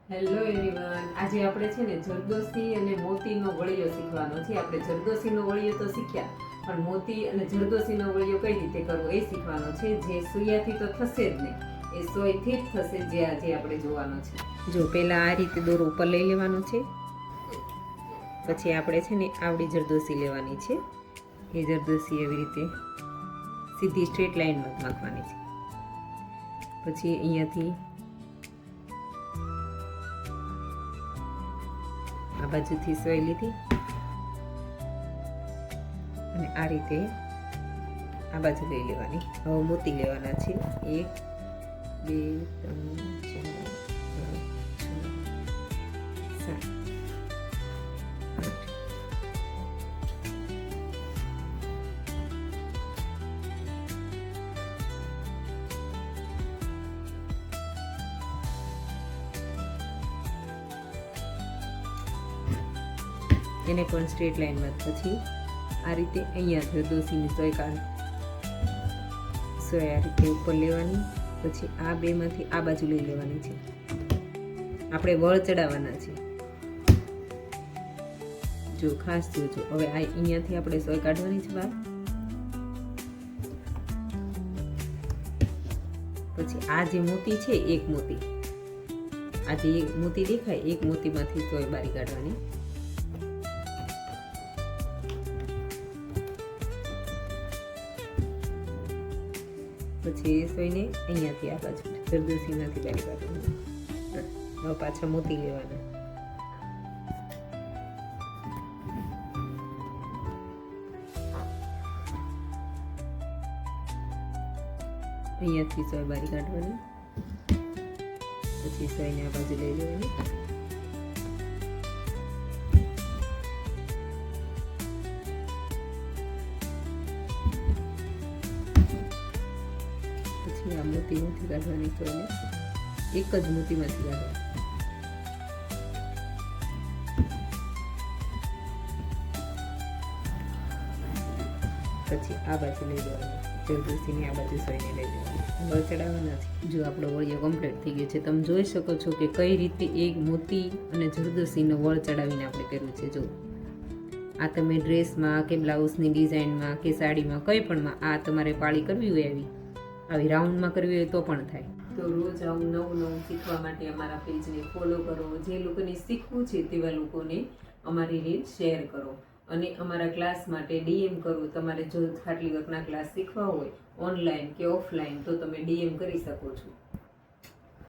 Hello everyone, આજે આપણે છે ને જરદોશી અને મોતીનો વળિયો શીખવાનો છે. આપણે જરદોશીનો વળિયો તો શીખ્યા, પણ મોતી અને જરદોશીનો વળિયો કઈ રીતે કરવો એ શીખવાનો છે. જે સુયાથી તો થશે જ નહીં, એ સોયથી જ થશે, જે આજે આપણે જોવાનો છે. જો પહેલા આ રીતે દોરો ઉપર લઈ લેવાનો છે, પછી આપણે છે ને આવડી જરદોશી લેવાની છે. એ જરદોશી એવી રીતે સીધી સ્ટ્રેટ લાઈનમાં નાખવાની છે. પછી અહીંયાથી આ બાજુથી સોય લીધી અને આ રીતે આ બાજુ લઈ લેવાની. હવે મોતી લેવાના છે. 1 2 3 4 5 6 7 એને પણ સ્ટ્રેટ લાઈનમાં. પછી આ રીતે અહીંયા જરદોશીની સોય કાઢી, સોય આ રીતે ઉપર લેવાની. પછી આ બેમાંથી આ બાજુ લઈ લેવાની છે. આપણે વળ ચડાવવાના છે, જો ખાસ જોજો. હવે આ અહીંયાથી આપણે સોય કાઢવાની છે બહાર. પછી આ જે મોતી છે, એક મોતી, આ જે એક મોતી દેખાય, એક મોતીમાંથી સોય બારી કાઢવાની. પછી એ સોયને અહીંયાથી આ બાજુ જરદોશીમાંથી બારી કાઢવાની. હવે પાછા મોતી લેવાના. અહીંયાથી સોય બારી કાઢવાની. પછી સોયને આ બાજુ લઈ લેવાની. આ મોતીમાંથી કાઢવાની સોયને, એક જ મોતીમાંથી કાઢવાની. પછી આ બાજુ લઈ લેવાની, જરદોશીની આ બાજુ સોયને લઈ લેવાની. વળ ચડાવવાના છે. જો આપણો વળિયો કમ્પ્લીટ થઈ ગયો છે. તમે જોઈ શકો છો કે કઈ રીતે એક મોતી અને જરદોશીનો વળ ચડાવીને આપણે કર્યું છે. જો આ તમે ડ્રેસમાં કે બ્લાઉઝની ડિઝાઇનમાં કે સાડીમાં કંઈ પણમાં આ તમારે પાળી કરવી હોય, આવી રાઉન્ડમાં કરવી હોય તો પણ થાય. તો રોજ આવું નવું શીખવા માટે અમારા પેજને ફોલો કરો. જે લોકોને શીખવું છે તેવા લોકોને અમારી રીલ શેર કરો અને અમારા ક્લાસ માટે ડીએમ કરો. તમારે જો ખાટલી વર્કના ક્લાસ શીખવા હોય ઓનલાઈન કે ઓફલાઈન, તો તમે ડીએમ કરી શકો છો.